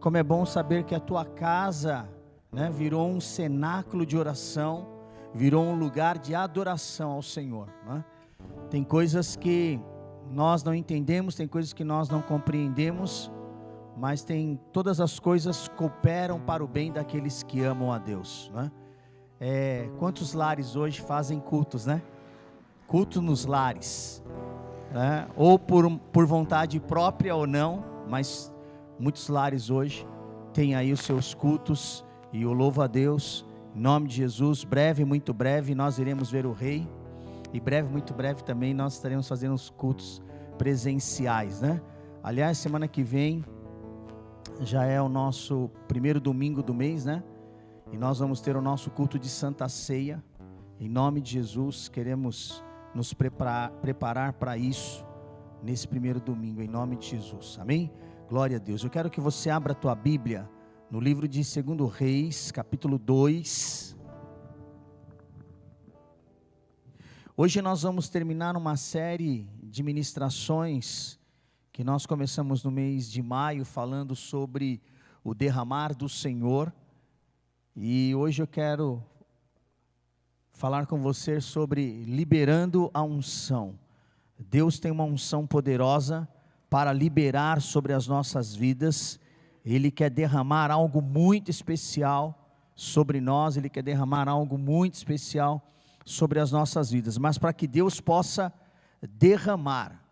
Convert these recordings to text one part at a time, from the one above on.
Como é bom saber que a tua casa, né, virou um cenáculo de oração, virou um lugar de adoração ao Senhor, né? Tem coisas que nós não entendemos, tem coisas que nós não compreendemos, mas todas as coisas cooperam para o bem daqueles que amam a Deus, né? Quantos lares hoje fazem cultos, né? Culto nos lares, né? Ou por vontade própria ou não, mas muitos lares hoje têm aí os seus cultos, e eu louvo a Deus, em nome de Jesus. Breve, muito breve, nós iremos ver o Rei, e breve, muito breve também, nós estaremos fazendo os cultos presenciais, né? Aliás, semana que vem, já é o nosso primeiro domingo do mês, né? E nós vamos ter o nosso culto de Santa Ceia, em nome de Jesus. Queremos nos preparar para isso, nesse primeiro domingo, em nome de Jesus, amém? Glória a Deus. Eu quero que você abra a tua Bíblia, no livro de 2 Reis, capítulo 2, hoje nós vamos terminar uma série de ministrações, que nós começamos no mês de maio, falando sobre o derramar do Senhor, e hoje eu quero falar com você sobre liberando a unção. Deus tem uma unção poderosa para liberar sobre as nossas vidas. Ele quer derramar algo muito especial sobre nós, Ele quer derramar algo muito especial sobre as nossas vidas, mas para que Deus possa derramar,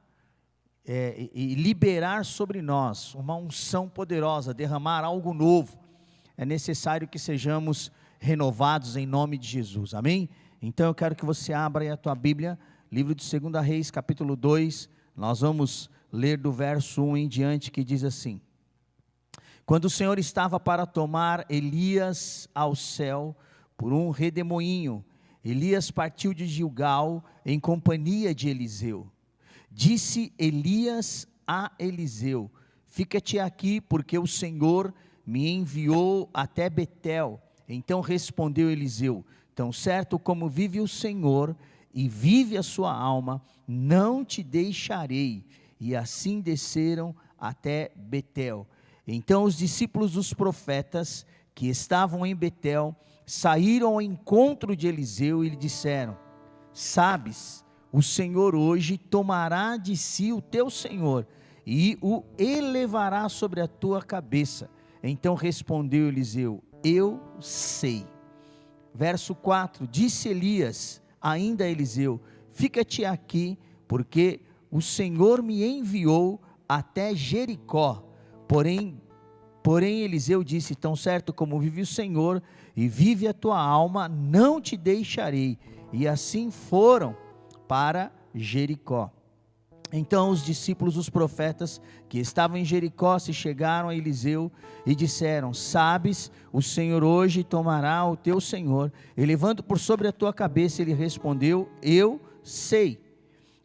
e liberar sobre nós uma unção poderosa, derramar algo novo, é necessário que sejamos renovados em nome de Jesus, amém? Então eu quero que você abra aí a tua Bíblia, livro de 2 Reis, capítulo 2, nós vamos ler do verso 1 em diante, que diz assim: quando o Senhor estava para tomar Elias ao céu por um redemoinho, Elias partiu de Gilgal em companhia de Eliseu. Disse Elias a Eliseu: fica-te aqui, porque o Senhor me enviou até Betel. Então respondeu Eliseu: tão certo como vive o Senhor e vive a sua alma, não te deixarei. E assim desceram até Betel. Então os discípulos dos profetas que estavam em Betel saíram ao encontro de Eliseu e lhe disseram: sabes, o Senhor hoje tomará de si o teu senhor e o elevará sobre a tua cabeça. Então respondeu Eliseu: eu sei. Verso 4, disse Elias ainda a Eliseu: fica-te aqui, porque o Senhor me enviou até Jericó. Porém Eliseu disse: tão certo como vive o Senhor e vive a tua alma, não te deixarei. E assim foram para Jericó. Então os discípulos dos profetas que estavam em Jericó se chegaram a Eliseu e disseram: sabes, o Senhor hoje tomará o teu senhor, elevando por sobre a tua cabeça. Ele respondeu: eu sei.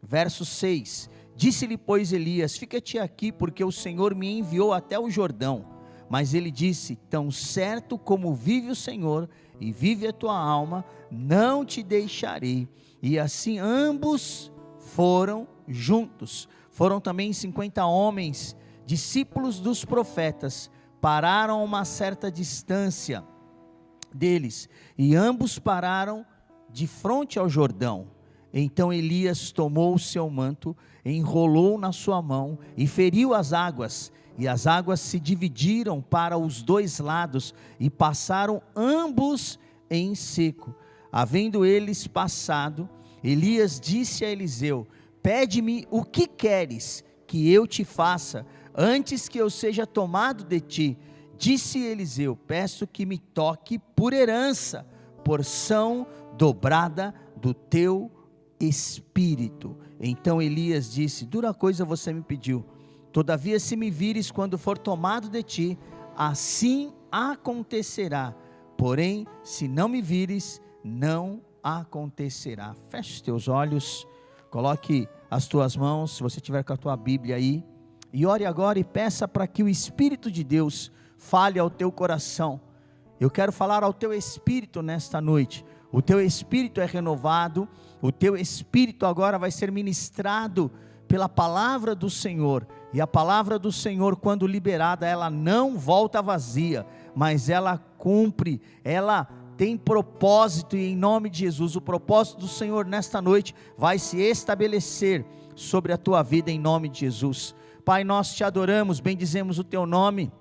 Verso 6, disse-lhe pois Elias: fica-te aqui, porque o Senhor me enviou até o Jordão. Mas ele disse: tão certo como vive o Senhor e vive a tua alma, não te deixarei. E assim ambos foram juntos. Foram também 50 homens, discípulos dos profetas, pararam a uma certa distância deles, e ambos pararam de frente ao Jordão. Então Elias tomou o seu manto, enrolou na sua mão e feriu as águas, e as águas se dividiram para os dois lados, e passaram ambos em seco. Havendo eles passado, Elias disse a Eliseu: pede-me o que queres que eu te faça, antes que eu seja tomado de ti. Disse Eliseu: peço que me toque por herança, porção dobrada do teu espírito. Então Elias disse: dura coisa você me pediu, todavia se me vires quando for tomado de ti, assim acontecerá, porém se não me vires, não acontecerá. Feche os teus olhos, coloque as tuas mãos, se você tiver com a tua Bíblia aí, e ore agora e peça para que o Espírito de Deus fale ao teu coração. Eu quero falar ao teu espírito nesta noite. O teu espírito é renovado, o teu espírito agora vai ser ministrado pela palavra do Senhor. E a palavra do Senhor, quando liberada, ela não volta vazia, mas ela cumpre, ela tem propósito, e em nome de Jesus, o propósito do Senhor nesta noite vai se estabelecer sobre a tua vida, em nome de Jesus. Pai, nós te adoramos, bendizemos o teu nome.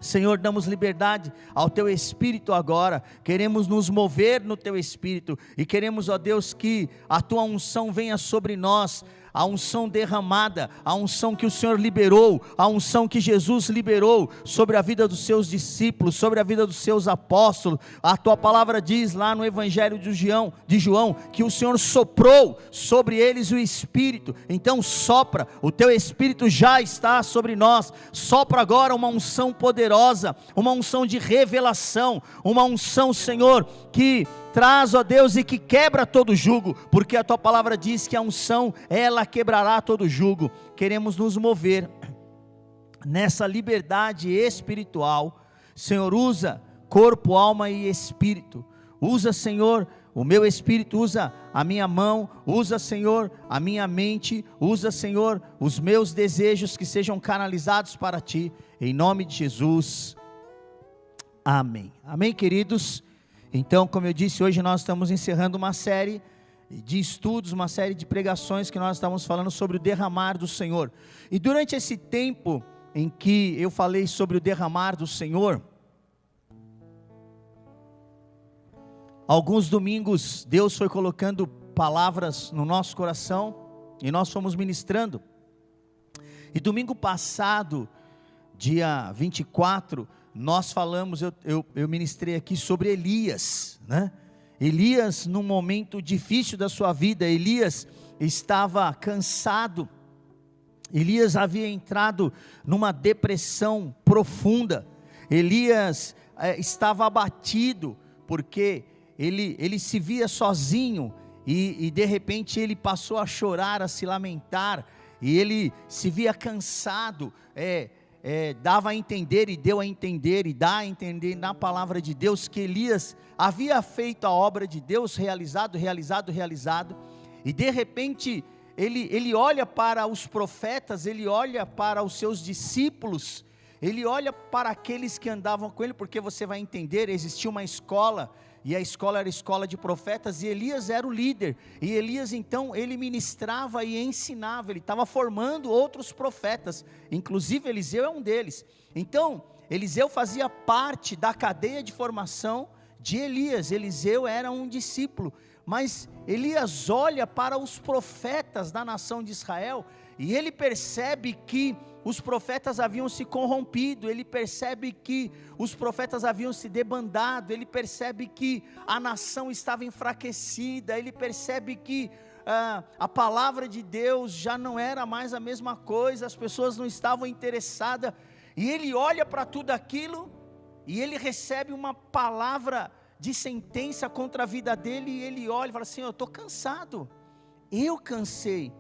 Senhor, damos liberdade ao teu Espírito agora, queremos nos mover no teu Espírito, e queremos, ó Deus, que a tua unção venha sobre nós, a unção derramada, a unção que o Senhor liberou, a unção que Jesus liberou sobre a vida dos seus discípulos, sobre a vida dos seus apóstolos. A tua palavra diz lá no Evangelho de João, que o Senhor soprou sobre eles o Espírito. Então sopra, o teu Espírito já está sobre nós, sopra agora uma unção poderosa, uma unção de revelação, uma unção, Senhor, que traz, ó Deus, e que quebra todo jugo, porque a tua palavra diz que a unção, ela quebrará todo jugo. Queremos nos mover nessa liberdade espiritual. Senhor, usa corpo, alma e espírito. Usa, Senhor, o meu espírito, usa a minha mão, usa, Senhor, a minha mente, usa, Senhor, os meus desejos, que sejam canalizados para ti, em nome de Jesus, amém. Amém, queridos. Então, como eu disse, hoje nós estamos encerrando uma série de estudos, uma série de pregações que nós estamos falando sobre o derramar do Senhor. E durante esse tempo em que eu falei sobre o derramar do Senhor, alguns domingos Deus foi colocando palavras no nosso coração e nós fomos ministrando. E domingo passado, dia 24, nós falamos, eu ministrei aqui sobre Elias, né? Elias, num momento difícil da sua vida, Elias estava cansado, Elias havia entrado numa depressão profunda, Elias estava abatido, porque ele se via sozinho, e de repente ele passou a chorar, a se lamentar, e ele se via cansado, dava a entender, e deu a entender, e dá a entender na palavra de Deus, que Elias havia feito a obra de Deus, realizado, e de repente, ele olha para os profetas, ele olha para os seus discípulos, ele olha para aqueles que andavam com ele, porque você vai entender, existia uma escola, e a escola era a escola de profetas, e Elias era o líder, e Elias então, ele ministrava e ensinava, ele estava formando outros profetas, inclusive Eliseu é um deles. Então, Eliseu fazia parte da cadeia de formação de Elias, Eliseu era um discípulo, mas Elias olha para os profetas da nação de Israel, e ele percebe que os profetas haviam se corrompido, ele percebe que os profetas haviam se debandado, ele percebe que a nação estava enfraquecida, ele percebe que a palavra de Deus já não era mais a mesma coisa, as pessoas não estavam interessadas, e ele olha para tudo aquilo, e ele recebe uma palavra de sentença contra a vida dele, e ele olha e fala assim: eu estou cansado, eu cansei.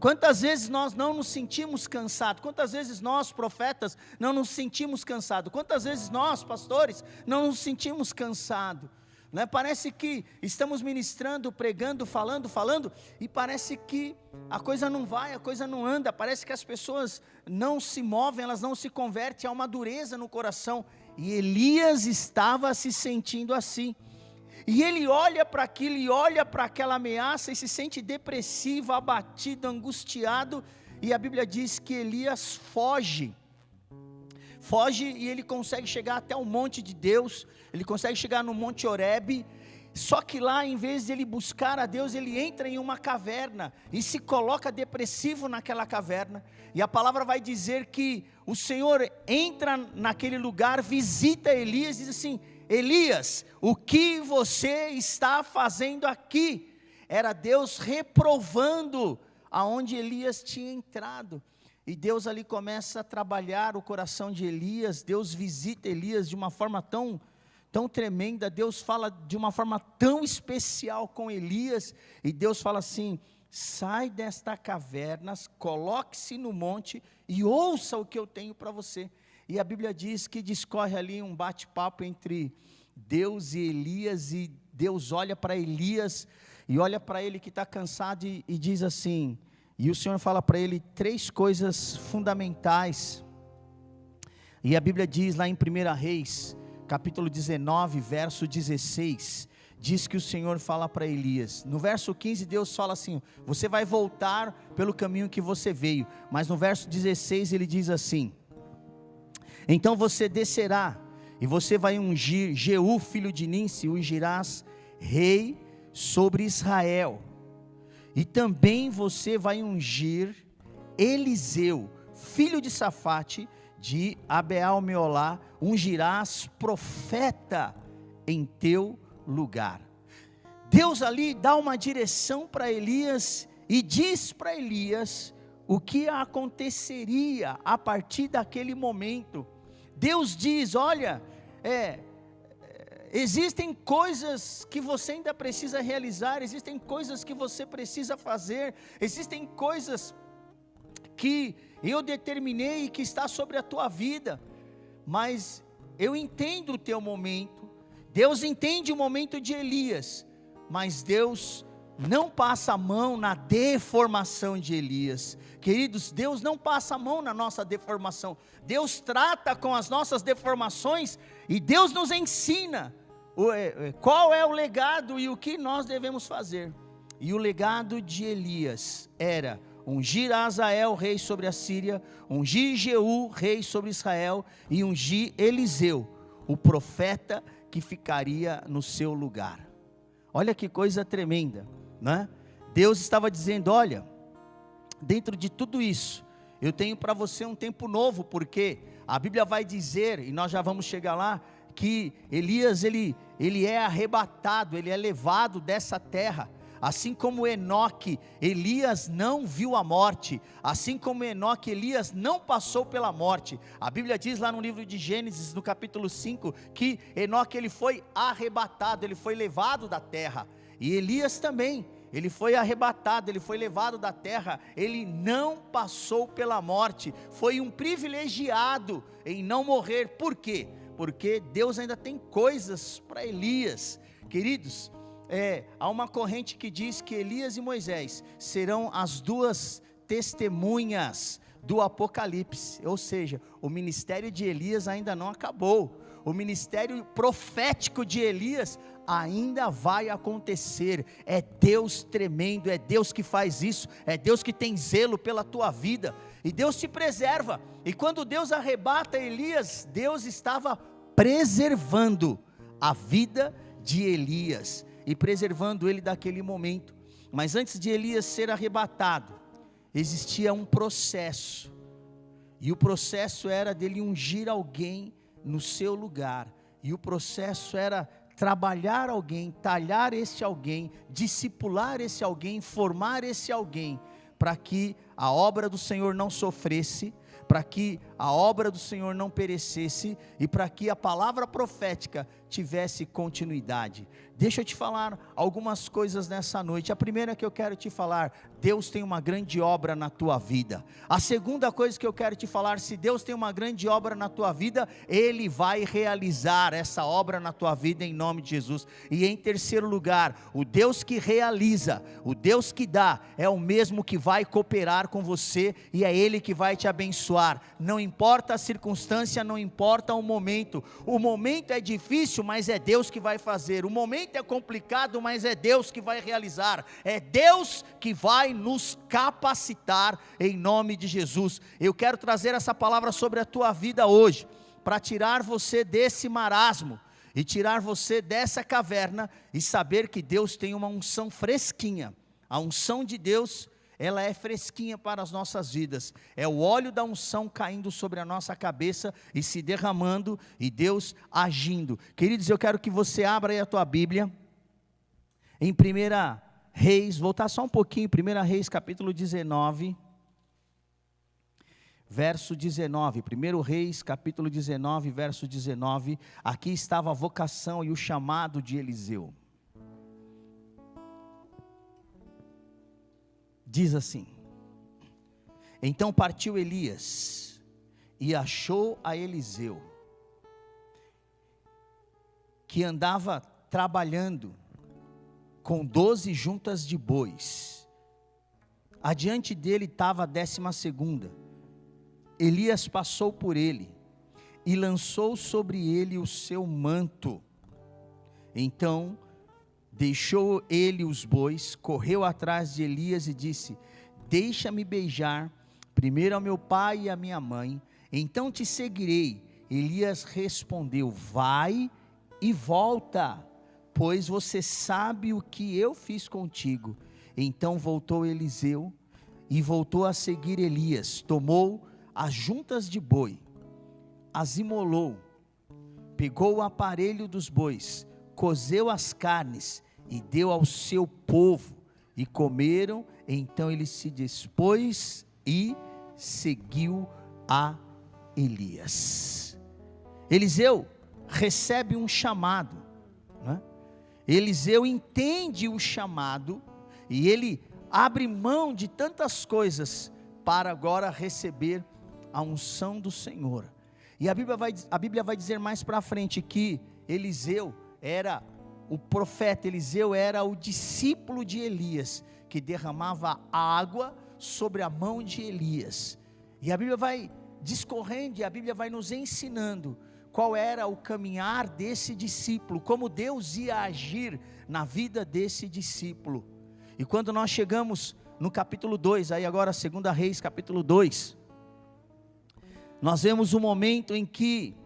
Quantas vezes nós não nos sentimos cansados? Quantas vezes nós, profetas, não nos sentimos cansados? Quantas vezes nós, pastores, não nos sentimos cansados? Né? Parece que estamos ministrando, pregando, falando, e parece que a coisa não vai, a coisa não anda, parece que as pessoas não se movem, elas não se convertem, há uma dureza no coração, e Elias estava se sentindo assim. E ele olha para aquilo, e olha para aquela ameaça, e se sente depressivo, abatido, angustiado, e a Bíblia diz que Elias foge, e ele consegue chegar até o monte de Deus, ele consegue chegar no monte Horebe, só que lá, em vez de ele buscar a Deus, ele entra em uma caverna, e se coloca depressivo naquela caverna, e a palavra vai dizer que o Senhor entra naquele lugar, visita Elias, e diz assim: Elias, o que você está fazendo aqui? Era Deus reprovando aonde Elias tinha entrado, e Deus ali começa a trabalhar o coração de Elias. Deus visita Elias de uma forma tão tremenda, Deus fala de uma forma tão especial com Elias, e Deus fala assim: sai desta caverna, coloque-se no monte e ouça o que eu tenho para você. E a Bíblia diz que discorre ali um bate-papo entre Deus e Elias, e Deus olha para Elias, e olha para ele que está cansado, e diz assim: E o Senhor fala para ele 3 coisas fundamentais. E a Bíblia diz lá em 1 Reis, capítulo 19, verso 16, diz que o Senhor fala para Elias. No verso 15 Deus fala assim: você vai voltar pelo caminho que você veio. Mas no verso 16 ele diz assim: então você descerá, e você vai ungir Jeú, filho de Ninsi, ungirás rei sobre Israel. E também você vai ungir Eliseu, filho de Safate, de Abeal-Meolá, ungirás profeta em teu lugar. Deus ali dá uma direção para Elias e diz para Elias o que aconteceria a partir daquele momento. Deus diz: olha, existem coisas que você ainda precisa realizar, existem coisas que você precisa fazer, existem coisas que eu determinei que está sobre a tua vida, mas eu entendo o teu momento. Deus entende o momento de Elias, mas Deus não passa a mão na deformação de Elias. Queridos, Deus não passa a mão na nossa deformação. Deus trata com as nossas deformações e Deus nos ensina qual é o legado e o que nós devemos fazer. E o legado de Elias era ungir Azael, rei sobre a Síria, ungir Jeú, rei sobre Israel, e ungir Eliseu, o profeta que ficaria no seu lugar. Olha que coisa tremenda, né? Deus estava dizendo: olha, dentro de tudo isso, eu tenho para você um tempo novo, porque a Bíblia vai dizer, e nós já vamos chegar lá, que Elias, ele é arrebatado, ele é levado dessa terra. Assim como Enoque, Elias não viu a morte. Assim como Enoque, Elias não passou pela morte. A Bíblia diz lá no livro de Gênesis, no capítulo 5, que Enoque ele foi arrebatado, ele foi levado da terra. E Elias também, ele foi arrebatado, ele foi levado da terra. Ele não passou pela morte, foi um privilegiado em não morrer. Por quê? Porque Deus ainda tem coisas para Elias. Queridos, há uma corrente que diz que Elias e Moisés serão as 2 testemunhas do Apocalipse. Ou seja, o ministério de Elias ainda não acabou. O ministério profético de Elias ainda vai acontecer. É Deus tremendo, é Deus que faz isso, é Deus que tem zelo pela tua vida, e Deus te preserva. E quando Deus arrebata Elias, Deus estava preservando a vida de Elias, e preservando ele daquele momento. Mas antes de Elias ser arrebatado, existia um processo, e o processo era dele ungir alguém no seu lugar, e o processo era trabalhar alguém, talhar esse alguém, discipular esse alguém, formar esse alguém, para que a obra do Senhor não sofresse, para que a obra do Senhor não perecesse, e para que a palavra profética tivesse continuidade. Deixa eu te falar algumas coisas nessa noite. A primeira que eu quero te falar: Deus tem uma grande obra na tua vida. A segunda coisa que eu quero te falar: se Deus tem uma grande obra na tua vida, Ele vai realizar essa obra na tua vida em nome de Jesus. E em terceiro lugar, o Deus que realiza, o Deus que dá, é o mesmo que vai cooperar com você, e é Ele que vai te abençoar. Não importa a circunstância, não importa o momento é difícil, mas é Deus que vai fazer. O momento é complicado, mas é Deus que vai realizar. É Deus que vai nos capacitar em nome de Jesus. Eu quero trazer essa palavra sobre a tua vida hoje, para tirar você desse marasmo, e tirar você dessa caverna, e saber que Deus tem uma unção fresquinha. A unção de Deus, ela é fresquinha para as nossas vidas. É o óleo da unção caindo sobre a nossa cabeça e se derramando, e Deus agindo. Queridos, eu quero que você abra aí a tua Bíblia em 1 Reis, voltar só um pouquinho, 1 Reis capítulo 19, verso 19, 1 Reis capítulo 19, verso 19, aqui estava a vocação e o chamado de Eliseu. Diz assim: então partiu Elias, e achou a Eliseu, que andava trabalhando com 12 juntas de bois. adiante dele estava a 12ª. Elias passou por ele e lançou sobre ele o seu manto. Então deixou ele os bois, correu atrás de Elias e disse: deixa-me beijar primeiro ao meu pai e à minha mãe, então te seguirei. Elias respondeu: vai e volta, pois você sabe o que eu fiz contigo. Então voltou Eliseu e voltou a seguir Elias, tomou as juntas de boi, as imolou, pegou o aparelho dos bois, cozeu as carnes e deu ao seu povo, e comeram. Então ele se dispôs e seguiu a Elias. Eliseu recebe um chamado, né? Eliseu entende o chamado, e ele abre mão de tantas coisas, para agora receber a unção do Senhor. E a Bíblia vai dizer mais para frente, que Eliseu era o profeta, Eliseu era o discípulo de Elias, que derramava água sobre a mão de Elias. E a Bíblia vai discorrendo, e a Bíblia vai nos ensinando qual era o caminhar desse discípulo, como Deus ia agir na vida desse discípulo. E quando nós chegamos no capítulo 2, aí agora 2 Reis capítulo 2, nós vemos um momento em que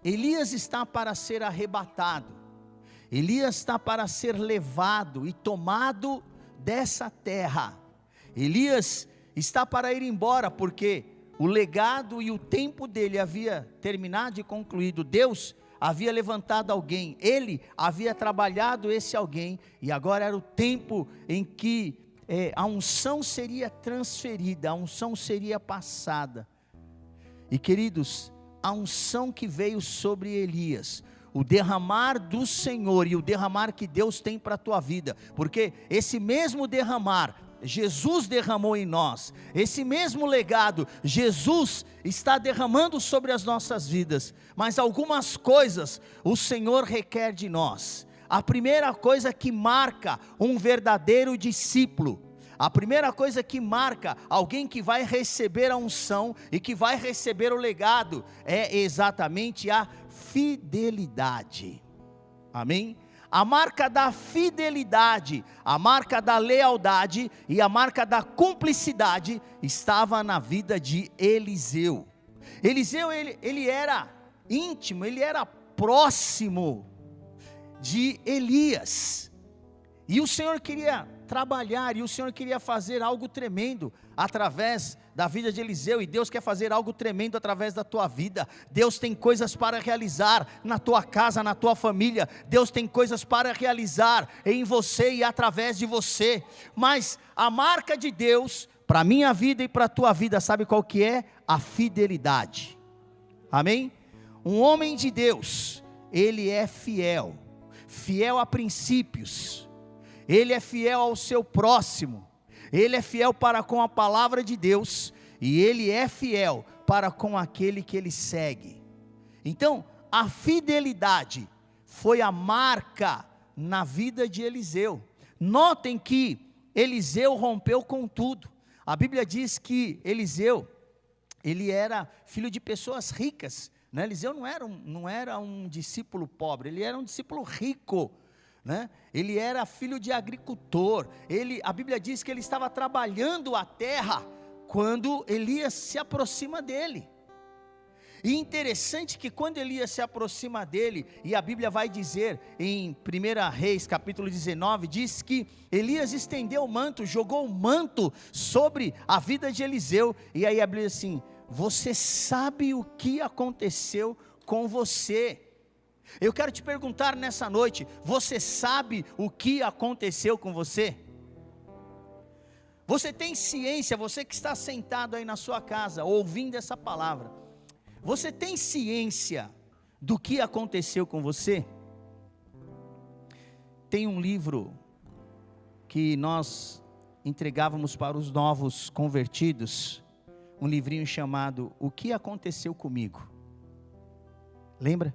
Elias está para ser arrebatado, Elias está para ser levado e tomado dessa terra. Elias está para ir embora, porque o legado e o tempo dele havia terminado e concluído. Deus havia levantado alguém, ele havia trabalhado esse alguém, e agora era o tempo em que a unção seria transferida, a unção seria passada. E queridos, a unção que veio sobre Elias, o derramar do Senhor, e o derramar que Deus tem para a tua vida, porque esse mesmo derramar, Jesus derramou em nós, esse mesmo legado, Jesus está derramando sobre as nossas vidas, mas algumas coisas o Senhor requer de nós. A primeira coisa que marca um verdadeiro discípulo, a primeira coisa que marca alguém que vai receber a unção e que vai receber o legado, é exatamente a fidelidade. Amém? A marca da fidelidade, a marca da lealdade e a marca da cumplicidade estava na vida de Eliseu. Eliseu, ele era íntimo, ele era próximo de Elias, e o Senhor queria trabalhar, e o Senhor queria fazer algo tremendo através da vida de Eliseu, e Deus quer fazer algo tremendo através da tua vida. Deus tem coisas para realizar na tua casa, na tua família. Deus tem coisas para realizar em você e através de você, mas a marca de Deus para a minha vida e para a tua vida, sabe qual que é? A fidelidade. Amém? Um homem de Deus, ele é fiel, fiel a princípios, ele é fiel ao seu próximo, ele é fiel para com a palavra de Deus, e ele é fiel para com aquele que ele segue. Então, a fidelidade foi a marca na vida de Eliseu. Notem que Eliseu rompeu com tudo. A Bíblia diz que Eliseu, ele era filho de pessoas ricas, né? Eliseu não era um discípulo pobre, ele era um discípulo rico, né? Ele era filho de agricultor. A Bíblia diz que ele estava trabalhando a terra quando Elias se aproxima dele. E interessante que quando Elias se aproxima dele, e a Bíblia vai dizer em 1 Reis capítulo 19, diz que Elias estendeu o manto, jogou o manto sobre a vida de Eliseu, e aí a Bíblia diz assim: você sabe o que aconteceu com você? Eu quero te perguntar nessa noite, você sabe o que aconteceu com você? Você tem ciência, você que está sentado aí na sua casa, ouvindo essa palavra, você tem ciência do que aconteceu com você? Tem um livro que nós entregávamos para os novos convertidos, um livrinho chamado O que Aconteceu Comigo. Lembra?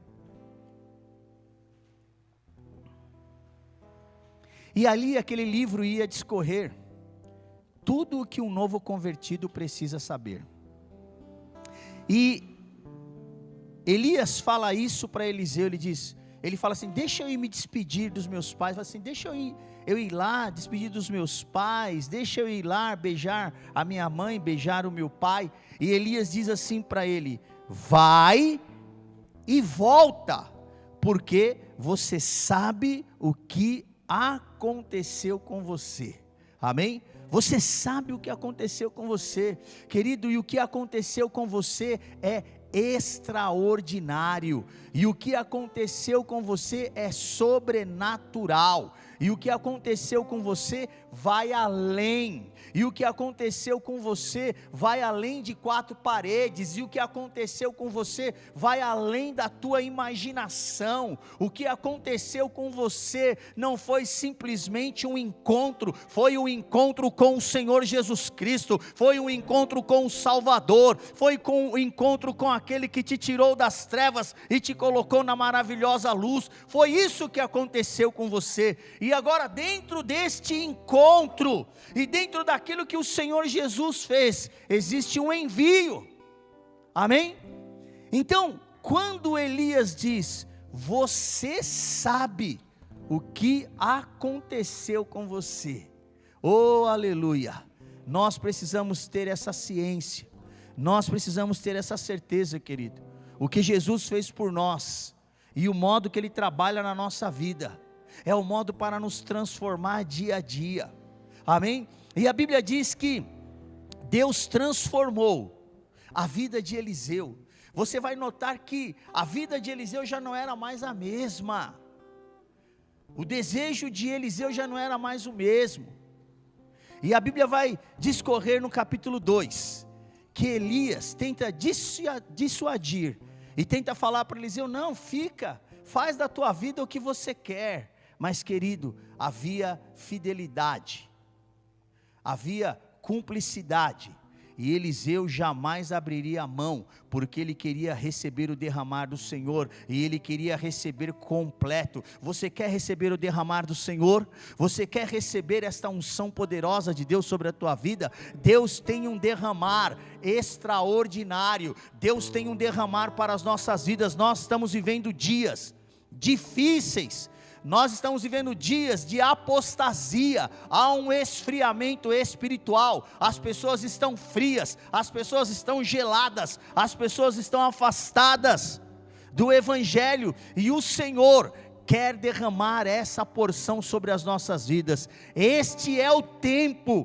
E ali aquele livro ia discorrer tudo o que um novo convertido precisa saber. E Elias fala isso para Eliseu, ele fala assim, deixa eu ir me despedir dos meus pais, fala assim, deixa eu ir lá, despedir dos meus pais, deixa eu ir lá, beijar a minha mãe, beijar o meu pai. E Elias diz assim para ele, vai e volta, porque você sabe o que aconteceu com você, amém? Você sabe o que aconteceu com você, querido, e o que aconteceu com você é extraordinário, e o que aconteceu com você é sobrenatural, e o que aconteceu com você vai além, e o que aconteceu com você vai além de quatro paredes, e o que aconteceu com você vai além da tua imaginação. O que aconteceu com você não foi simplesmente um encontro, foi um encontro com o Senhor Jesus Cristo, foi um encontro com o Salvador, foi um encontro com aquele que te tirou das trevas e te colocou na maravilhosa luz. Foi isso que aconteceu com você. E agora, dentro deste encontro e dentro daquilo que o Senhor Jesus fez, existe um envio, amém? Então, quando Elias diz, você sabe o que aconteceu com você, oh aleluia, nós precisamos ter essa ciência, nós precisamos ter essa certeza, querido, o que Jesus fez por nós, e o modo que Ele trabalha na nossa vida, é o modo para nos transformar dia a dia, amém? E a Bíblia diz que Deus transformou a vida de Eliseu. Você vai notar que a vida de Eliseu já não era mais a mesma, o desejo de Eliseu já não era mais o mesmo, e a Bíblia vai discorrer no capítulo 2, que Elias tenta dissuadir, e tenta falar para Eliseu, não, fica, faz da tua vida o que você quer, mas querido, havia fidelidade, havia cumplicidade, e Eliseu jamais abriria a mão, porque ele queria receber o derramar do Senhor, e ele queria receber completo. Você quer receber o derramar do Senhor? Você quer receber esta unção poderosa de Deus sobre a tua vida? Deus tem um derramar extraordinário, Deus tem um derramar para as nossas vidas. Nós estamos vivendo dias difíceis, nós estamos vivendo dias de apostasia, há um esfriamento espiritual, as pessoas estão frias, as pessoas estão geladas, as pessoas estão afastadas do Evangelho, e o Senhor quer derramar essa porção sobre as nossas vidas. Este é o tempo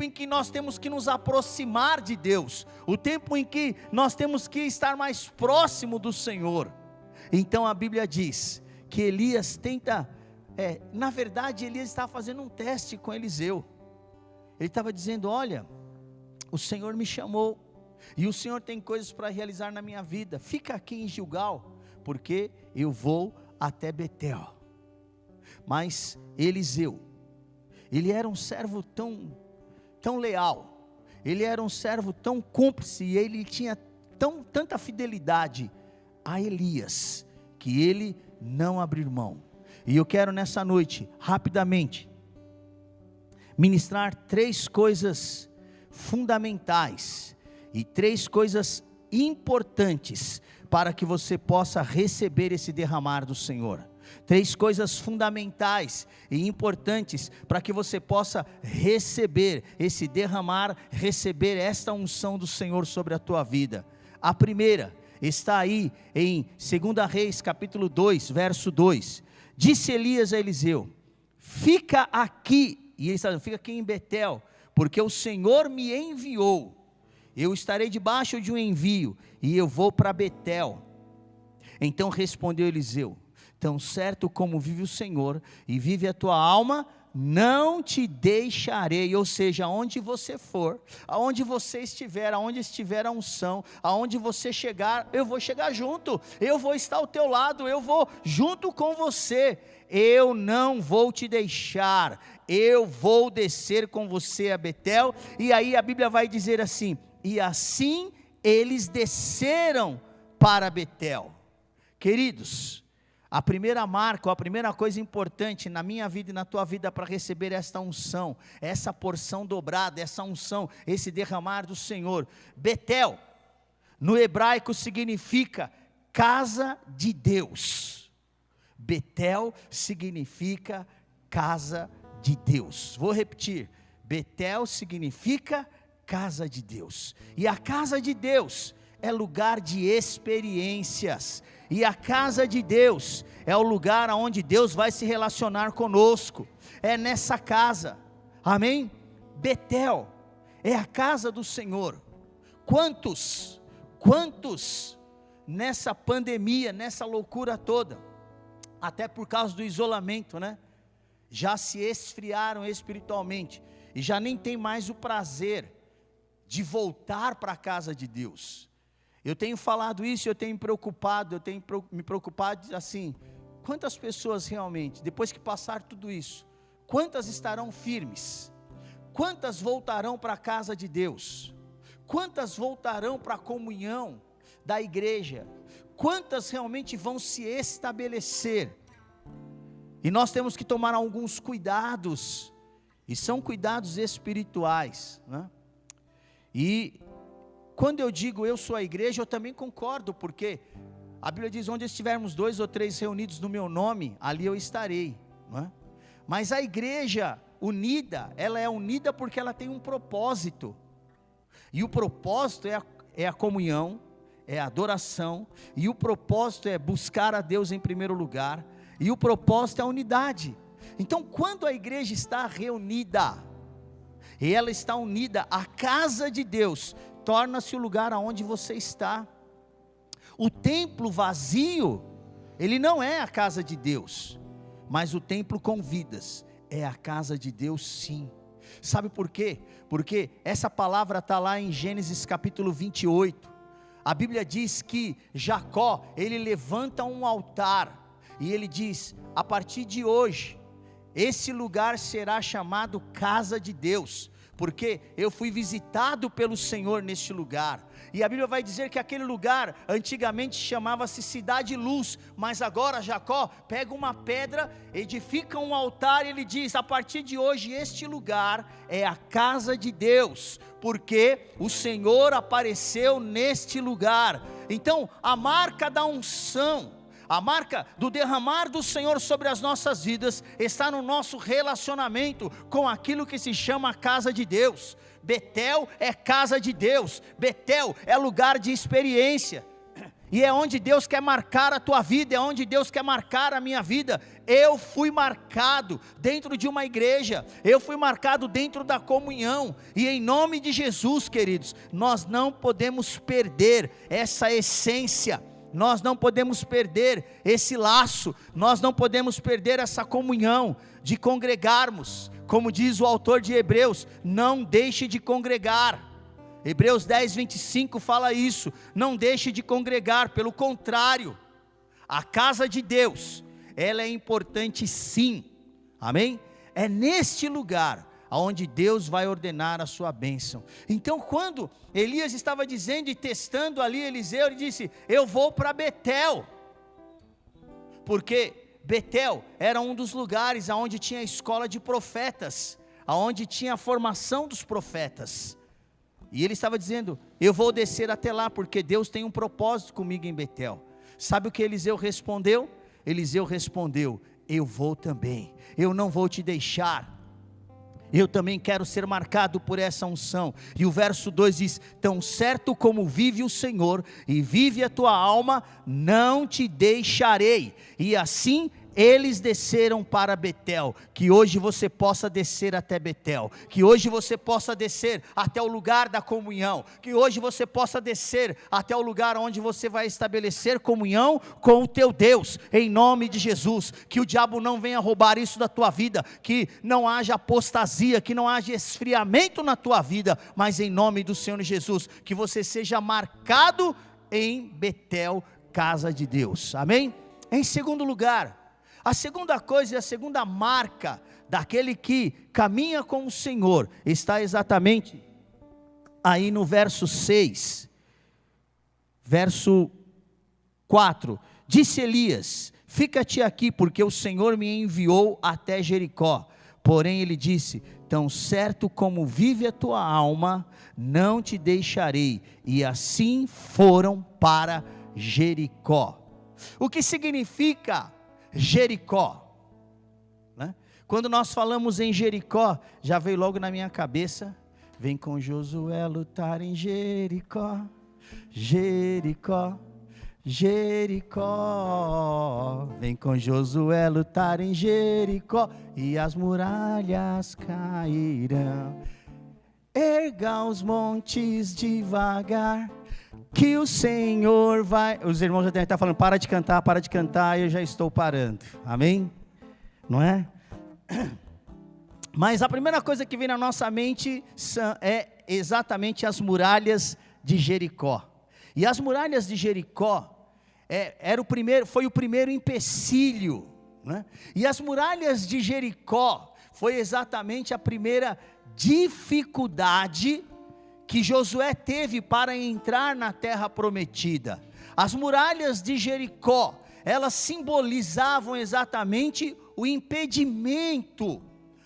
em que nós temos que nos aproximar de Deus, o tempo em que nós temos que estar mais próximo do Senhor. Então a Bíblia diz que Elias na verdade Elias estava fazendo um teste com Eliseu, ele estava dizendo, olha, o Senhor me chamou, e o Senhor tem coisas para realizar na minha vida, fica aqui em Gilgal, porque eu vou até Betel. Mas Eliseu, ele era um servo tão leal, ele era um servo tão cúmplice, e ele tinha tanta fidelidade a Elias, que ele não abrir mão. E eu quero nessa noite, rapidamente, ministrar 3 coisas fundamentais, e 3 coisas importantes, para que você possa receber esse derramar do Senhor. 3 coisas fundamentais e importantes, para que você possa receber esse derramar, receber esta unção do Senhor sobre a tua vida. A primeira está aí em 2 Reis capítulo 2, verso 2, disse Elias a Eliseu, fica aqui, e ele está dizendo, fica aqui em Betel, porque o Senhor me enviou, eu estarei debaixo de um envio, e eu vou para Betel. Então respondeu Eliseu, tão certo como vive o Senhor, e vive a tua alma, não te deixarei. Ou seja, aonde você for, aonde você estiver, aonde estiver a unção, aonde você chegar, eu vou chegar junto, eu vou estar ao teu lado, eu vou junto com você, eu não vou te deixar, eu vou descer com você a Betel. E aí a Bíblia vai dizer assim, e assim eles desceram para Betel. Queridos, A primeira marca, ou a primeira coisa importante na minha vida e na tua vida para receber esta unção, essa porção dobrada, essa unção, esse derramar do Senhor. Betel, no hebraico significa casa de Deus. Betel significa casa de Deus. Vou repetir, Betel significa casa de Deus. E a casa de Deus é lugar de experiências. E a casa de Deus é o lugar onde Deus vai se relacionar conosco. É nessa casa, amém? Betel é a casa do Senhor. Quantos nessa pandemia, nessa loucura toda, até por causa do isolamento, né? Já se esfriaram espiritualmente e já nem tem mais o prazer de voltar para a casa de Deus. Eu tenho falado isso, eu tenho me preocupado assim, quantas pessoas realmente, depois que passar tudo isso, quantas estarão firmes? Quantas voltarão para a casa de Deus? Quantas voltarão para a comunhão da igreja? Quantas realmente vão se estabelecer? E nós temos que tomar alguns cuidados, e são cuidados espirituais, né? E quando eu digo eu sou a igreja, eu também concordo, porque a Bíblia diz, onde estivermos 2 ou 3 reunidos no meu nome, ali eu estarei, não é? Mas a igreja unida, ela é unida porque ela tem um propósito, e o propósito é a comunhão, é a adoração, e o propósito é buscar a Deus em primeiro lugar, e o propósito é a unidade. Então quando a igreja está reunida, e ela está unida, a casa de Deus torna-se o lugar aonde você está. O templo vazio, ele não é a casa de Deus, mas o templo com vidas é a casa de Deus, sim. Sabe por quê? Porque essa palavra está lá em Gênesis capítulo 28, a Bíblia diz que Jacó, ele levanta um altar, e ele diz, a partir de hoje, esse lugar será chamado casa de Deus, porque eu fui visitado pelo Senhor neste lugar. E a Bíblia vai dizer que aquele lugar antigamente chamava-se Cidade Luz, mas agora Jacó pega uma pedra, edifica um altar e ele diz, a partir de hoje este lugar é a casa de Deus, porque o Senhor apareceu neste lugar. Então a marca da unção, a marca do derramar do Senhor sobre as nossas vidas está no nosso relacionamento com aquilo que se chama casa de Deus. Betel é casa de Deus, Betel é lugar de experiência, e é onde Deus quer marcar a tua vida, é onde Deus quer marcar a minha vida. Eu fui marcado dentro de uma igreja, eu fui marcado dentro da comunhão, e em nome de Jesus, queridos, nós não podemos perder essa essência, nós não podemos perder esse laço, nós não podemos perder essa comunhão de congregarmos, como diz o autor de Hebreus, não deixe de congregar. Hebreus 10, 25 fala isso, não deixe de congregar, pelo contrário, a casa de Deus, ela é importante sim, amém? É neste lugar aonde Deus vai ordenar a sua bênção. Então quando Elias estava dizendo e testando ali Eliseu, ele disse, eu vou para Betel, porque Betel era um dos lugares aonde tinha a escola de profetas, aonde tinha a formação dos profetas, e ele estava dizendo, eu vou descer até lá, porque Deus tem um propósito comigo em Betel. Sabe o que Eliseu respondeu? Eliseu respondeu, eu vou também, eu não vou te deixar, eu também quero ser marcado por essa unção. E o verso 2 diz, tão certo como vive o Senhor, e vive a tua alma, não te deixarei. E assim eles desceram para Betel. Que hoje você possa descer até Betel, que hoje você possa descer até o lugar da comunhão, que hoje você possa descer até o lugar onde você vai estabelecer comunhão com o teu Deus, em nome de Jesus. Que o diabo não venha roubar isso da tua vida, que não haja apostasia, que não haja esfriamento na tua vida, mas em nome do Senhor Jesus, que você seja marcado em Betel, casa de Deus, amém? Em segundo lugar, a segunda coisa e a segunda marca daquele que caminha com o Senhor está exatamente aí no verso 6, verso 4, disse Elias, fica-te aqui, porque o Senhor me enviou até Jericó. Porém ele disse, tão certo como vive a tua alma, não te deixarei. E assim foram para Jericó. O que significa Jericó? Né? Quando nós falamos em Jericó, já veio logo na minha cabeça, vem com Josué lutar em Jericó, Jericó, Jericó, vem com Josué lutar em Jericó, e as muralhas cairão. Erga os montes devagar, que o Senhor vai... Os irmãos já devem estar falando, para de cantar, eu já estou parando, amém? Não é? Mas a primeira coisa que vem na nossa mente é exatamente as muralhas de Jericó. E as muralhas de Jericó foi o primeiro empecilho, né? E as muralhas de Jericó foi exatamente a primeira dificuldade que Josué teve para entrar na terra prometida. As muralhas de Jericó, elas simbolizavam exatamente o impedimento.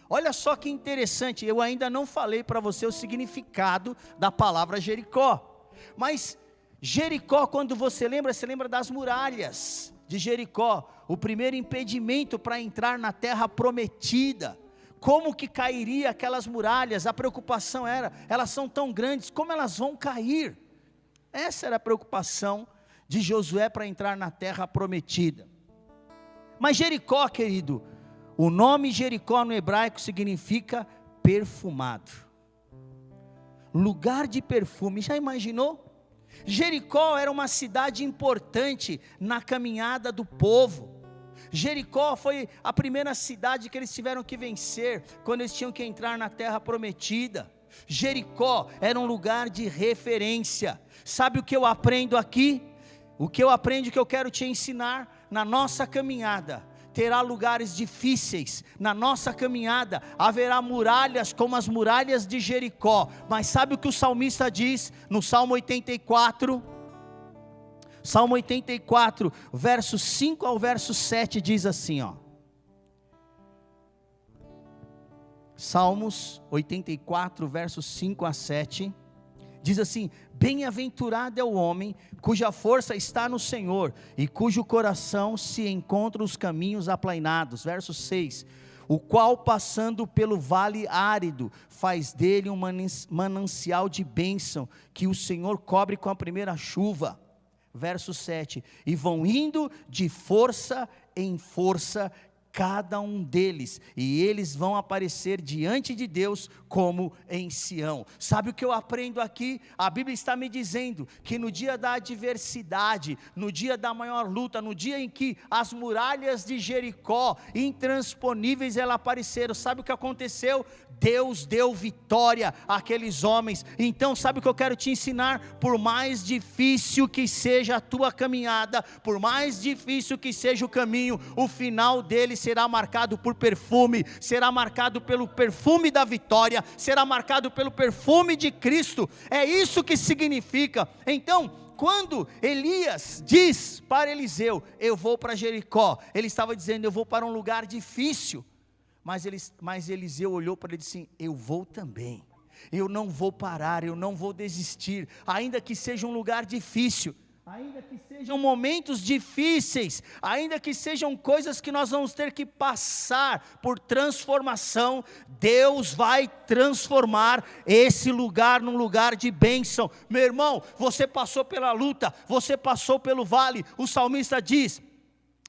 Olha só que interessante, eu ainda não falei para você o significado da palavra Jericó, mas Jericó, quando você lembra das muralhas de Jericó, o primeiro impedimento para entrar na terra prometida. Como que cairia aquelas muralhas? A preocupação era, elas são tão grandes, como elas vão cair? Essa era a preocupação de Josué para entrar na terra prometida. Mas Jericó, querido, o nome Jericó no hebraico significa perfumado, lugar de perfume. Já imaginou? Jericó era uma cidade importante na caminhada do povo. Jericó foi a primeira cidade que eles tiveram que vencer, quando eles tinham que entrar na terra prometida. Jericó era um lugar de referência. Sabe o que eu aprendo aqui? O que eu quero te ensinar na nossa caminhada. Terá lugares difíceis, na nossa caminhada haverá muralhas como as muralhas de Jericó, mas sabe o que o salmista diz no Salmo 84? Salmo 84, verso 5 ao verso 7 diz assim, ó. Salmos 84, versos 5 a 7, diz assim: bem-aventurado é o homem cuja força está no Senhor, e cujo coração se encontra os caminhos aplainados. Verso 6, o qual passando pelo vale árido, faz dele um manancial de bênção, que o Senhor cobre com a primeira chuva. Verso 7, e vão indo de força em força, cada um deles, e eles vão aparecer diante de Deus como em Sião. Sabe o que eu aprendo aqui? A Bíblia está me dizendo que no dia da adversidade, no dia da maior luta, no dia em que as muralhas de Jericó, intransponíveis, elas apareceram, sabe o que aconteceu? Deus deu vitória àqueles homens. Então sabe o que eu quero te ensinar? Por mais difícil que seja a tua caminhada, por mais difícil que seja o caminho, o final dele será marcado por perfume, será marcado pelo perfume da vitória, será marcado pelo perfume de Cristo. É isso que significa. Então, quando Elias diz para Eliseu, eu vou para Jericó, ele estava dizendo, eu vou para um lugar difícil. Mas Eliseu olhou para ele e disse assim, eu vou também, eu não vou parar, eu não vou desistir, ainda que seja um lugar difícil, ainda que sejam momentos difíceis, ainda que sejam coisas que nós vamos ter que passar por transformação, Deus vai transformar esse lugar num lugar de bênção. Meu irmão, você passou pela luta, você passou pelo vale, o salmista diz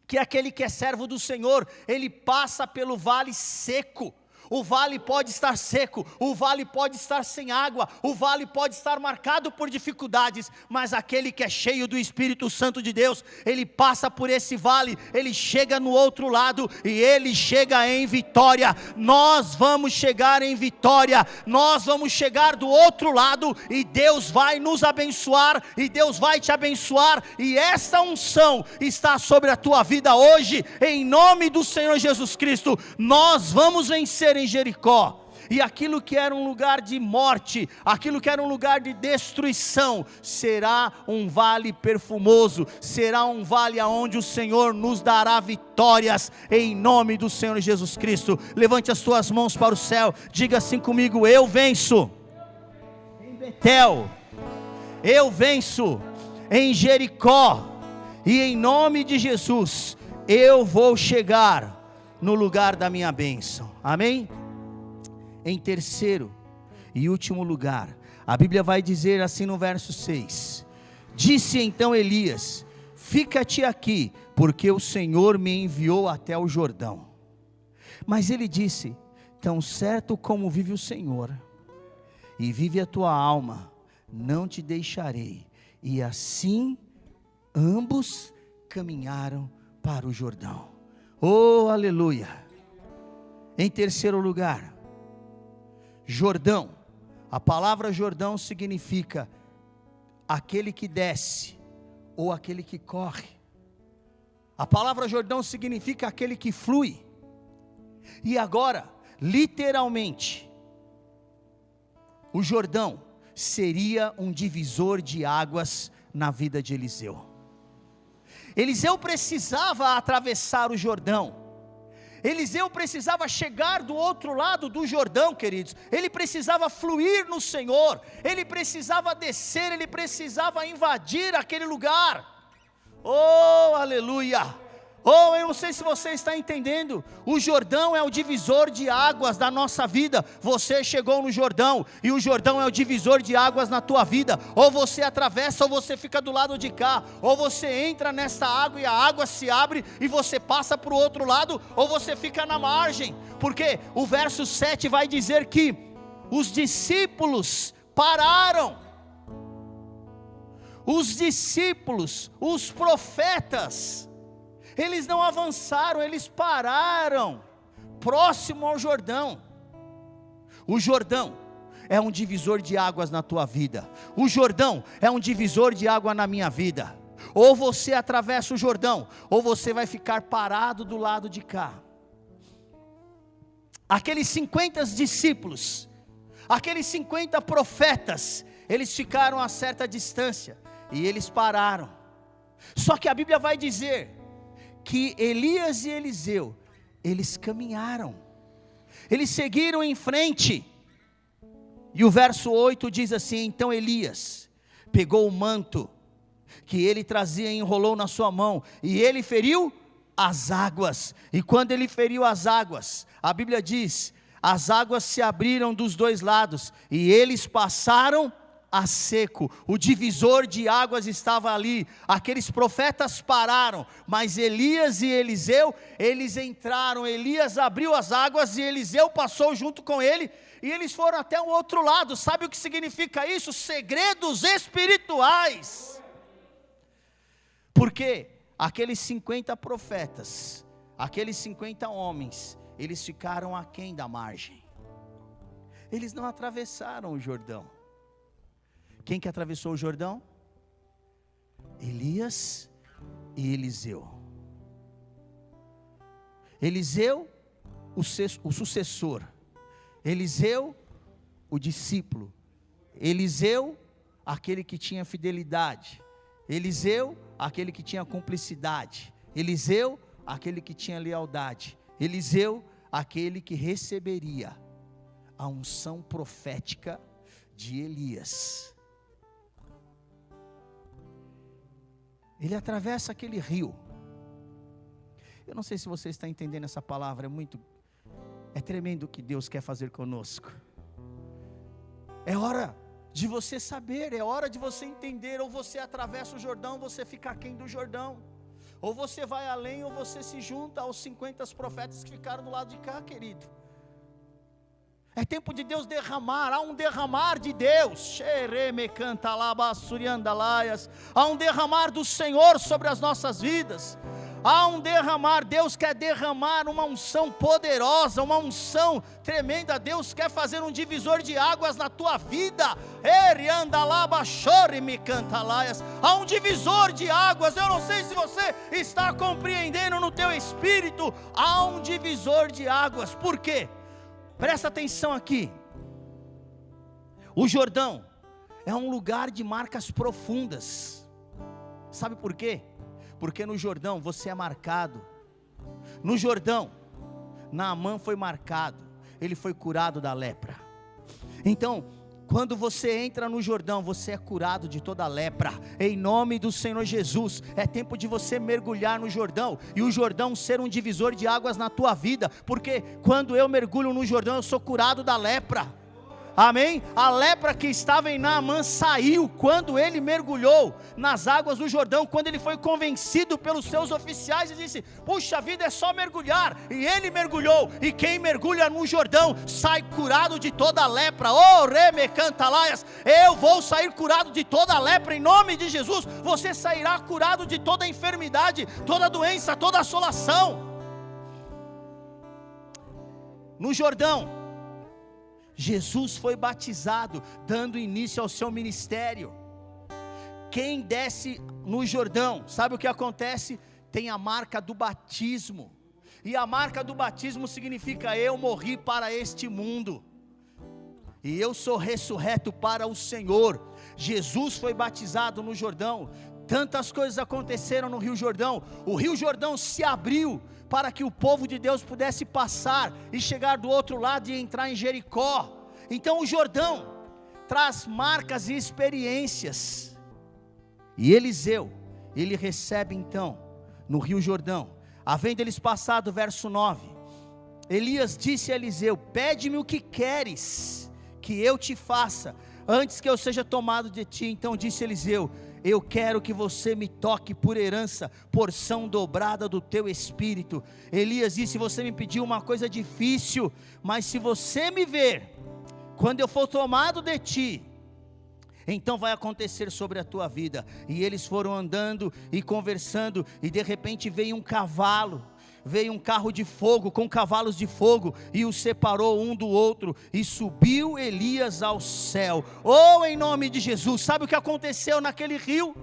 que aquele que é servo do Senhor, ele passa pelo vale seco. O vale pode estar seco, o vale pode estar sem água, o vale pode estar marcado por dificuldades, mas aquele que é cheio do Espírito Santo de Deus, ele passa por esse vale, ele chega no outro lado e ele chega em vitória. Nós vamos chegar em vitória, nós vamos chegar do outro lado e Deus vai nos abençoar, e Deus vai te abençoar, e esta unção está sobre a tua vida hoje, em nome do Senhor Jesus Cristo. Nós vamos vencer em Jericó. e aquilo que era um lugar de morte, aquilo que era um lugar de destruição, será um vale perfumoso, será um vale aonde o Senhor nos dará vitórias, em nome do Senhor Jesus Cristo. Levante as tuas mãos para o céu, diga assim comigo: eu venço em Betel, eu venço em Jericó, e em nome de Jesus, eu vou chegar no lugar da minha bênção. Amém? Em terceiro e último lugar, a Bíblia vai dizer assim no verso 6: disse então Elias: fica-te aqui, porque o Senhor me enviou até o Jordão. Mas ele disse: tão certo como vive o Senhor, e vive a tua alma, não te deixarei. E assim ambos caminharam para o Jordão. Oh, aleluia! Em terceiro lugar, Jordão. A palavra Jordão significa aquele que desce, ou aquele que corre. A palavra Jordão significa aquele que flui. E agora, literalmente, o Jordão seria um divisor de águas na vida de Eliseu. Eliseu precisava atravessar o Jordão. Eliseu precisava chegar do outro lado do Jordão, queridos. Ele precisava fluir no Senhor. Ele precisava descer, ele precisava invadir aquele lugar. Oh, aleluia! Oh, eu não sei se você está entendendo. O Jordão é o divisor de águas da nossa vida. Você chegou no Jordão, e o Jordão é o divisor de águas na tua vida. Ou você atravessa, ou você fica do lado de cá. Ou você entra nessa água e a água se abre e você passa para o outro lado, ou você fica na margem. Porque o verso 7 vai dizer que os discípulos pararam. Os discípulos, os profetas, eles não avançaram, eles pararam próximo ao Jordão. O Jordão é um divisor de águas na tua vida. O Jordão é um divisor de água na minha vida. Ou você atravessa o Jordão, ou você vai ficar parado do lado de cá. Aqueles 50 discípulos, aqueles 50 profetas, eles ficaram a certa distância e eles pararam. Só que a Bíblia vai dizer que Elias e Eliseu, eles caminharam, eles seguiram em frente. E o verso 8 diz assim: então Elias pegou o manto que ele trazia e enrolou na sua mão, e ele feriu as águas. E quando ele feriu as águas, a Bíblia diz, as águas se abriram dos dois lados, e eles passaram a seco. O divisor de águas estava ali. Aqueles profetas pararam, mas Elias e Eliseu, eles entraram. Elias abriu as águas e Eliseu passou junto com ele, e eles foram até o outro lado. Sabe o que significa isso? Segredos espirituais. Porque aqueles 50 profetas, aqueles 50 homens, eles ficaram aquém da margem. Eles não atravessaram o Jordão. Quem que atravessou o Jordão? Elias e Eliseu. Eliseu, o sucessor. Eliseu, o discípulo. Eliseu, aquele que tinha fidelidade. Eliseu, aquele que tinha cumplicidade. Eliseu, aquele que tinha lealdade. Eliseu, aquele que receberia a unção profética de Elias. Ele atravessa aquele rio. Eu não sei se você está entendendo essa palavra. É tremendo o que Deus quer fazer conosco. É hora de você saber, é hora de você entender. Ou você atravessa o Jordão, ou você fica aquém do Jordão. Ou você vai além, ou você se junta aos 50 profetas que ficaram do lado de cá, querido. É tempo de Deus derramar, há um derramar de Deus, há um derramar do Senhor sobre as nossas vidas, há um derramar. Deus quer derramar uma unção poderosa, uma unção tremenda. Deus quer fazer um divisor de águas na tua vida. Há um divisor de águas. Eu não sei se você está compreendendo no teu espírito. Há um divisor de águas. Por quê? Presta atenção aqui. O Jordão é um lugar de marcas profundas. Sabe por quê? Porque no Jordão você é marcado. No Jordão, Naamã foi marcado. Ele foi curado da lepra. Então, quando você entra no Jordão, você é curado de toda a lepra, em nome do Senhor Jesus. É tempo de você mergulhar no Jordão, e o Jordão ser um divisor de águas na tua vida, porque quando eu mergulho no Jordão, eu sou curado da lepra. Amém? A lepra que estava em Naamã saiu quando ele mergulhou nas águas do Jordão, quando ele foi convencido pelos seus oficiais e disse: puxa vida, é só mergulhar. E ele mergulhou, e quem mergulha no Jordão sai curado de toda a lepra. Oh, reme cantalaias, eu vou sair curado de toda a lepra em nome de Jesus. Você sairá curado de toda a enfermidade, toda a doença, toda a assolação. No Jordão, Jesus foi batizado, dando início ao seu ministério. Quem desce no Jordão, sabe o que acontece? Tem a marca do batismo. E a marca do batismo significa: eu morri para este mundo, e eu sou ressurreto para o Senhor. Jesus foi batizado no Jordão. Tantas coisas aconteceram no Rio Jordão. O Rio Jordão se abriu para que o povo de Deus pudesse passar e chegar do outro lado e entrar em Jericó. Então o Jordão traz marcas e experiências. E Eliseu, ele recebe então no Rio Jordão, havendo eles passado, verso 9, Elias disse a Eliseu: pede-me o que queres que eu te faça, antes que eu seja tomado de ti. Então disse Eliseu: eu quero que você me toque por herança, porção dobrada do teu espírito. Elias disse: você me pediu uma coisa difícil, mas se você me ver, quando eu for tomado de ti, então vai acontecer sobre a tua vida. E eles foram andando e conversando, e de repente veio um cavalo, veio um carro de fogo, com cavalos de fogo, e os separou um do outro, e subiu Elias ao céu. Oh, em nome de Jesus, sabe o que aconteceu naquele rio?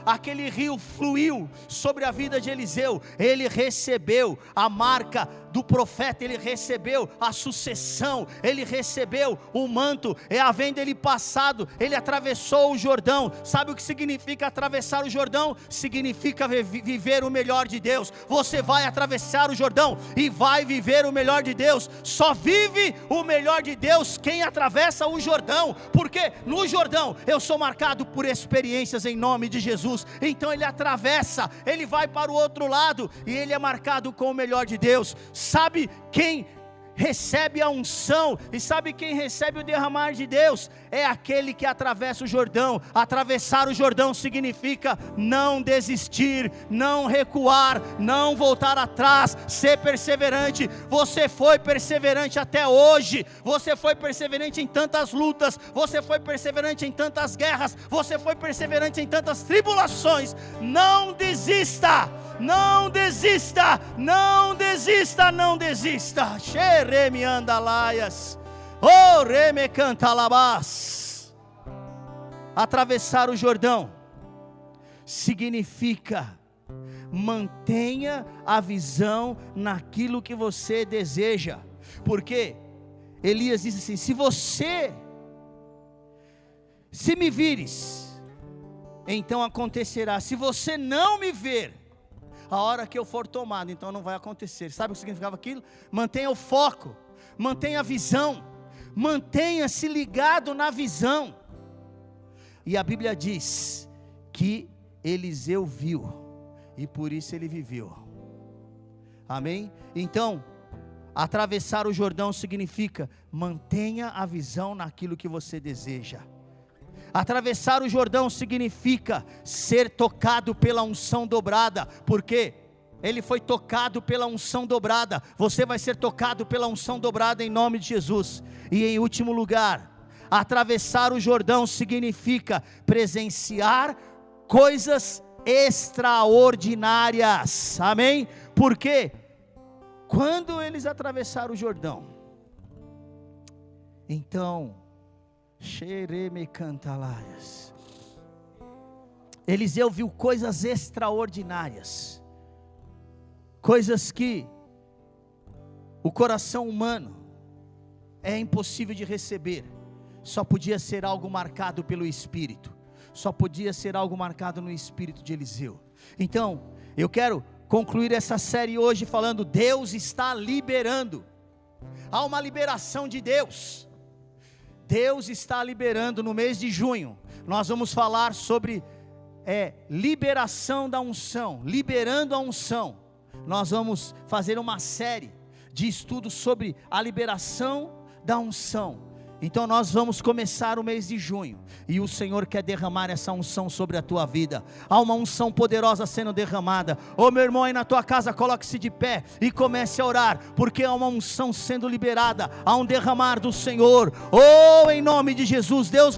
Aquele rio fluiu sobre a vida de Eliseu. Ele recebeu a marca do profeta, ele recebeu a sucessão, ele recebeu o manto. E havendo ele passado, ele atravessou o Jordão. Sabe o que significa atravessar o Jordão? Significa viver o melhor de Deus. Você vai atravessar o Jordão e vai viver o melhor de Deus. Só vive o melhor de Deus quem atravessa o Jordão, porque no Jordão eu sou marcado por experiências em nome de Jesus. Então ele atravessa, ele vai para o outro lado, e ele é marcado com o melhor de Deus. Sabe quem recebe a unção, e sabe quem recebe o derramar de Deus? É aquele que atravessa o Jordão. Atravessar o Jordão significa não desistir, não recuar, não voltar atrás, ser perseverante. Você foi perseverante até hoje, você foi perseverante em tantas lutas, você foi perseverante em tantas guerras, você foi perseverante em tantas tribulações. Não desista, não desista, não desista, não desista. Xereme andalaias, oh reme cantalabás. Atravessar o Jordão significa: mantenha a visão naquilo que você deseja. Porque Elias disse assim: se me vires, então acontecerá. Se você não me ver, a hora que eu for tomado, então não vai acontecer. Sabe o que significava aquilo? Mantenha o foco, mantenha a visão, mantenha-se ligado na visão. E a Bíblia diz que Eliseu viu, e por isso ele viveu. Amém? Então, atravessar o Jordão significa: mantenha a visão naquilo que você deseja. Atravessar o Jordão significa ser tocado pela unção dobrada, porque ele foi tocado pela unção dobrada. Você vai ser tocado pela unção dobrada em nome de Jesus. E em último lugar, atravessar o Jordão significa presenciar coisas extraordinárias. Amém? Porque quando eles atravessaram o Jordão, então Eliseu viu coisas extraordinárias, coisas que o coração humano é impossível de receber, só podia ser algo marcado pelo Espírito, só podia ser algo marcado no Espírito de Eliseu. Então, eu quero concluir essa série hoje falando: Deus está liberando, há uma liberação de Deus. Deus está liberando. No mês de junho, nós vamos falar sobre liberação da unção, liberando a unção. Nós vamos fazer uma série de estudos sobre a liberação da unção. Então nós vamos começar o mês de junho, e o Senhor quer derramar essa unção sobre a tua vida. Há uma unção poderosa sendo derramada. Meu irmão aí na tua casa, coloque-se de pé e comece a orar, porque há uma unção sendo liberada, há um derramar do Senhor. Em nome de Jesus, Deus